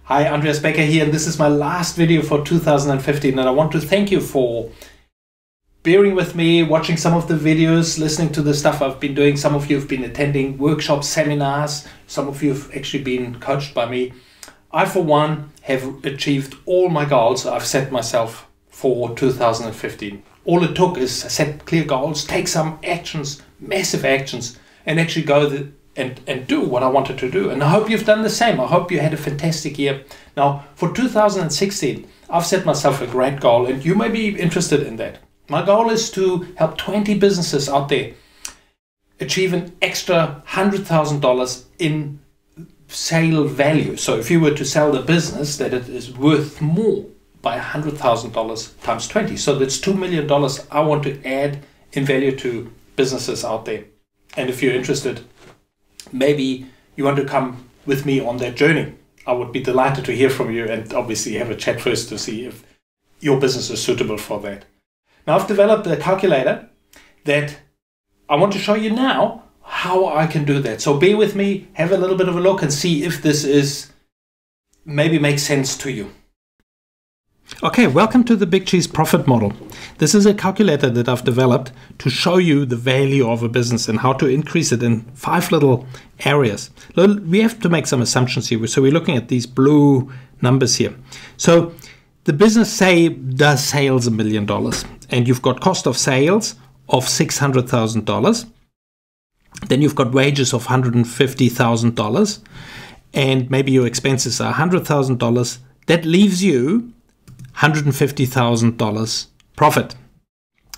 Hi, Andreas Becker here, and this is my last video for 2015, and I want to thank you for bearing with me, watching some of the videos, listening to the stuff I've been doing. Some of you have been attending workshops, seminars, some of you have actually been coached by me. I, for one, have achieved all my goals I've set myself for 2015. All it took is set clear goals, take some actions, massive actions, and actually go and do what I wanted to do. And I hope you've done the same. I hope you had a fantastic year. Now, for 2016, I've set myself a great goal, and you may be interested in that. My goal is to help 20 businesses out there achieve an extra $100,000 in sale value. So if you were to sell the business, that it is worth more by $100,000 times 20. So that's $2 million I want to add in value to businesses out there. And if you're interested, maybe you want to come with me on that journey. I would be delighted to hear from you, and obviously have a chat first to see if your business is suitable for that. Now, I've developed a calculator that I want to show you now how I can do that. So bear with me, have a little bit of a look and see if this is maybe makes sense to you. Okay, welcome to the Big Cheese Profit Model. This is a calculator that I've developed to show you the value of a business and how to increase it in 5 little areas. We have to make some assumptions here. So we're looking at these blue numbers here. So the business, say, does sales $1 million, and you've got cost of sales of $600,000. Then you've got wages of $150,000, and maybe your expenses are $100,000. That leaves you $150,000 profit.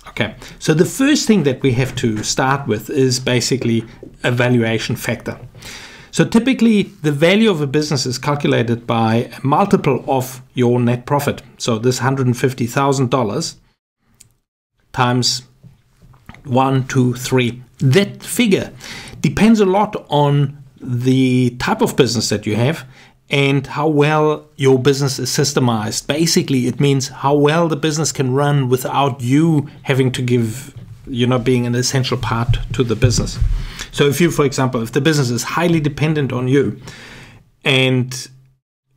Okay, so the first thing that we have to start with is basically a valuation factor. So typically the value of a business is calculated by a multiple of your net profit. So this $150,000 times 1, 2, 3. That figure depends a lot on the type of business that you have and how well your business is systemized. Basically, it means how well the business can run without you having to give, being an essential part to the business. So if you, for example, if the business is highly dependent on you, and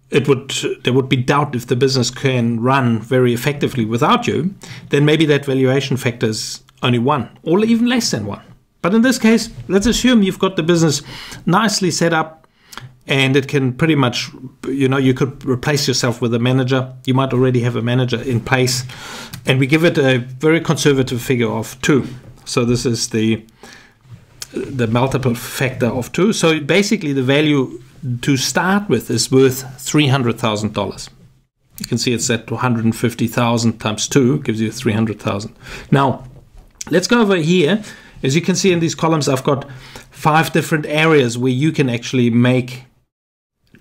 there would be doubt if the business can run very effectively without you, then maybe that valuation factor is only 1 or even less than 1. But in this case, let's assume you've got the business nicely set up, and it can pretty much, you could replace yourself with a manager. You might already have a manager in place. And we give it a very conservative figure of 2. So this is the multiple factor of 2. So basically the value to start with is worth $300,000. You can see it's at 150,000 times 2 gives you 300,000. Now, let's go over here. As you can see in these columns, I've got 5 different areas where you can actually make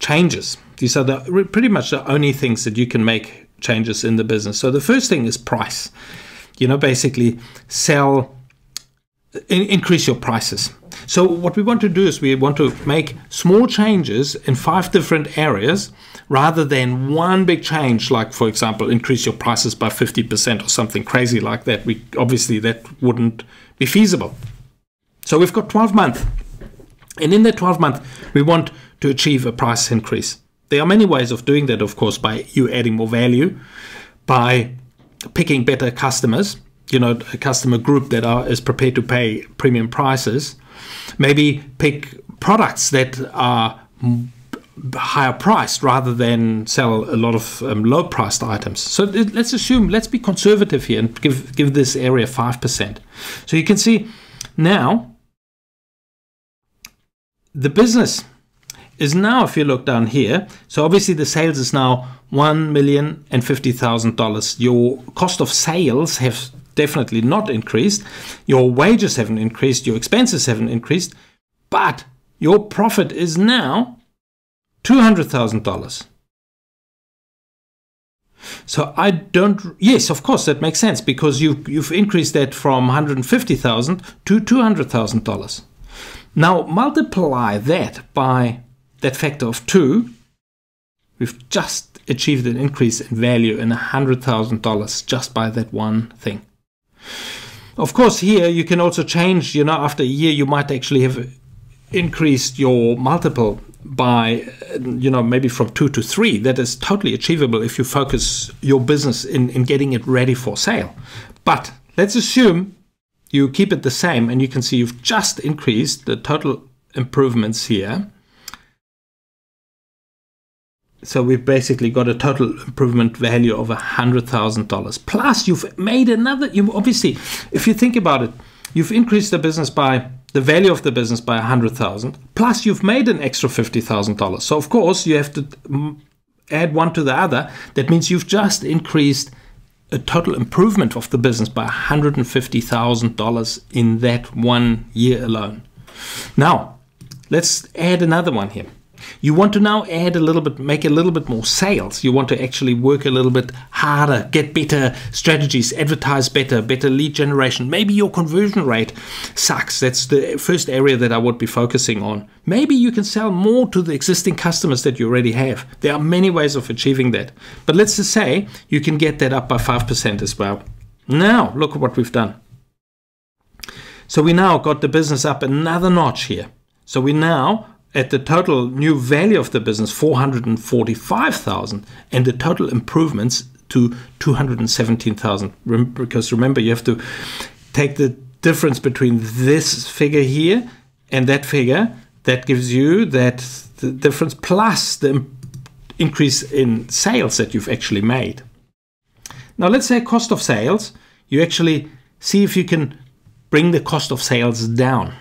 changes. These are pretty much the only things that you can make changes in the business. So the first thing is price. Basically increase your prices. So what we want to do is we want to make small changes in 5 different areas rather than one big change, like, for example, increase your prices by 50% or something crazy like that. Obviously that wouldn't be feasible. So we've got 12 months. And in that 12 months, we want to achieve a price increase. There are many ways of doing that, of course, by you adding more value, by picking better customers, a customer group that is prepared to pay premium prices. Maybe pick products that are higher priced rather than sell a lot of low-priced items. So let's be conservative here and give this area 5%. So you can see now the business is now, if you look down here, so obviously the sales is now $1,050,000. Your cost of sales have definitely not increased. Your wages haven't increased. Your expenses haven't increased. But your profit is now $200,000. So yes, of course, that makes sense because you've increased that from $150,000 to $200,000. Now multiply that by that factor of 2. We've just achieved an increase in value in $100,000 just by that one thing. Of course, here you can also change, after a year you might actually have increased your multiple by, maybe from 2 to 3, that is totally achievable if you focus your business in getting it ready for sale. But let's assume you keep it the same, and you can see you've just increased the total improvements here. So we've basically got a total improvement value of $100,000. Plus you've made another, obviously, if you think about it, you've increased the value of the business by 100,000, plus you've made an extra $50,000. So of course you have to add one to the other. That means you've just increased a total improvement of the business by $150,000 in that 1 year alone. Now, let's add another one here. You want to now add a little bit, make a little bit more sales. You want to actually work a little bit harder, get better strategies, advertise better lead generation. Maybe your conversion rate sucks. That's the first area that I would be focusing on. Maybe you can sell more to the existing customers that you already have. There are many ways of achieving that. But let's just say you can get that up by 5% as well. Now, look at what we've done. So we now got the business up another notch here. So we now at the total new value of the business, 445,000, and the total improvements to 217,000. Because remember, you have to take the difference between this figure here and that figure. That gives you the difference plus the increase in sales that you've actually made. Now let's say cost of sales. You actually see if you can bring the cost of sales down.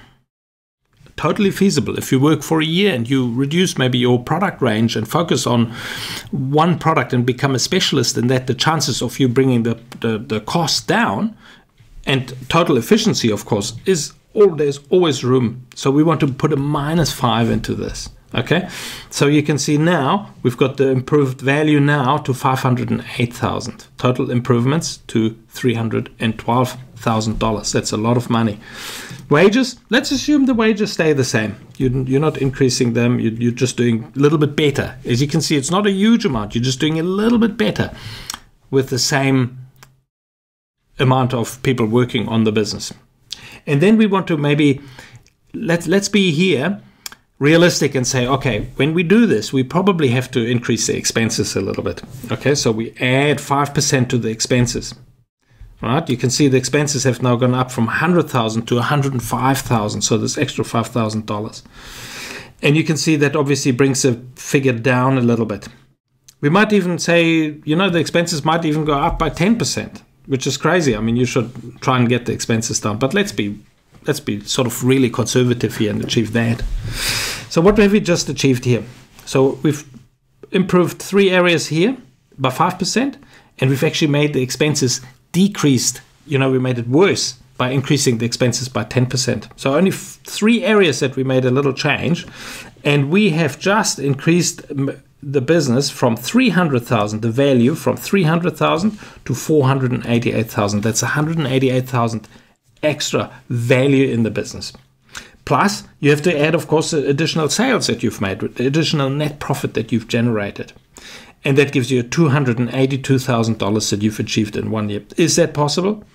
Totally feasible. If you work for a year and you reduce maybe your product range and focus on one product and become a specialist in that, the chances of you bringing the cost down and total efficiency, of course, there's always room. So we want to put a -5 into this. Okay, so you can see now we've got the improved value now to 508,000. Total improvements to $312,000. That's a lot of money. Wages, let's assume the wages stay the same. You're not increasing them. You're just doing a little bit better. As you can see, it's not a huge amount. You're just doing a little bit better with the same amount of people working on the business. And then we want to maybe, let's be here realistic and say, okay, when we do this, we probably have to increase the expenses a little bit. Okay, so we add 5% to the expenses. Right? You can see the expenses have now gone up from 100,000 to 105,000, so this extra $5,000. And you can see that obviously brings the figure down a little bit. We might even say, the expenses might even go up by 10%, which is crazy. I mean, you should try and get the expenses down, but let's be sort of really conservative here and achieve that. So what have we just achieved here? So we've improved 3 areas here by 5%, and we've actually made the expenses decreased. We made it worse by increasing the expenses by 10%. So only 3 areas that we made a little change, and we have just increased the business from 300,000, the value from 300,000 to 488,000. That's 188,000 extra value in the business. Plus, you have to add, of course, the additional sales that you've made, the additional net profit that you've generated. And that gives you $282,000 that you've achieved in 1 year. Is that possible?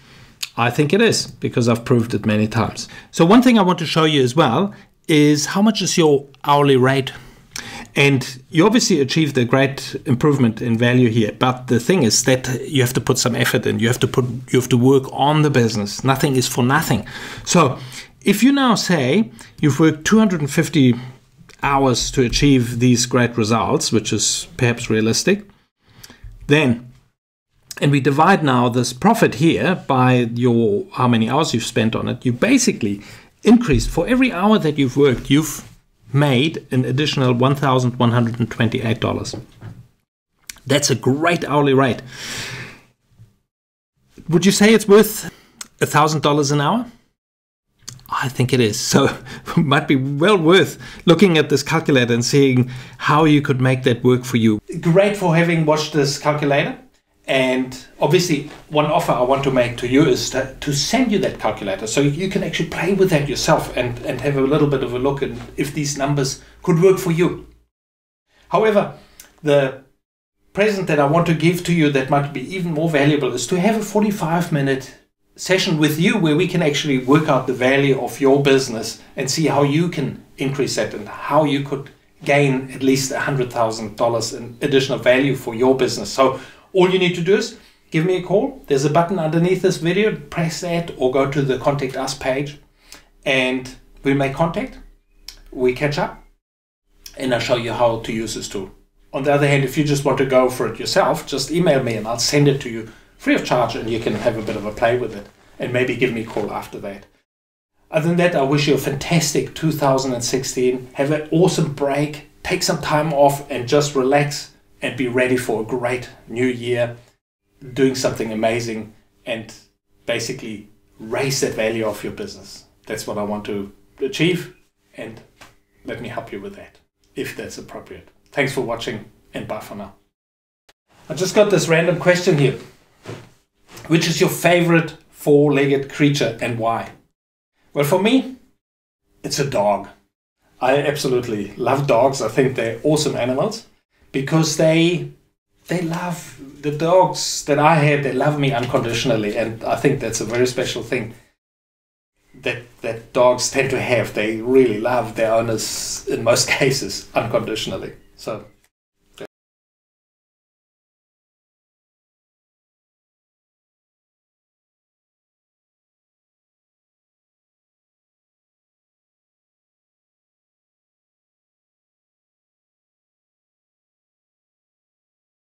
I think it is, because I've proved it many times. So one thing I want to show you as well is how much is your hourly rate? And you obviously achieved a great improvement in value here. But the thing is that you have to put some effort in. You have to work on the business. Nothing is for nothing. So if you now say you've worked 250 hours to achieve these great results, which is perhaps realistic, then, and we divide now this profit here by how many hours you've spent on it, you basically increased, for every hour that you've worked, you've made an additional $1,128. That's a great hourly rate. Would you say it's worth $1,000 an hour? I think it is. So it might be well worth looking at this calculator and seeing how you could make that work for you. Great for having watched this calculator. And obviously, one offer I want to make to you is to send you that calculator so you can actually play with that yourself and have a little bit of a look at if these numbers could work for you. However, the present that I want to give to you that might be even more valuable is to have a 45-minute session with you where we can actually work out the value of your business and see how you can increase that and how you could gain at least $100,000 in additional value for your business. So all you need to do is give me a call. There's a button underneath this video. Press that or go to the Contact Us page and we make contact. We catch up and I'll show you how to use this tool. On the other hand, if you just want to go for it yourself, just email me and I'll send it to you free of charge and you can have a bit of a play with it and maybe give me a call after that. Other than that, I wish you a fantastic 2016. Have an awesome break. Take some time off and just relax and be ready for a great new year, doing something amazing and basically raise that value of your business. That's what I want to achieve, and let me help you with that if that's appropriate. Thanks for watching and bye for now. I just got this random question here. Which is your favorite four-legged creature and why? Well, for me, it's a dog. I absolutely love dogs. I think they're awesome animals because they love, the dogs that I have, they love me unconditionally. And I think that's a very special thing that dogs tend to have. They really love their owners in most cases unconditionally. So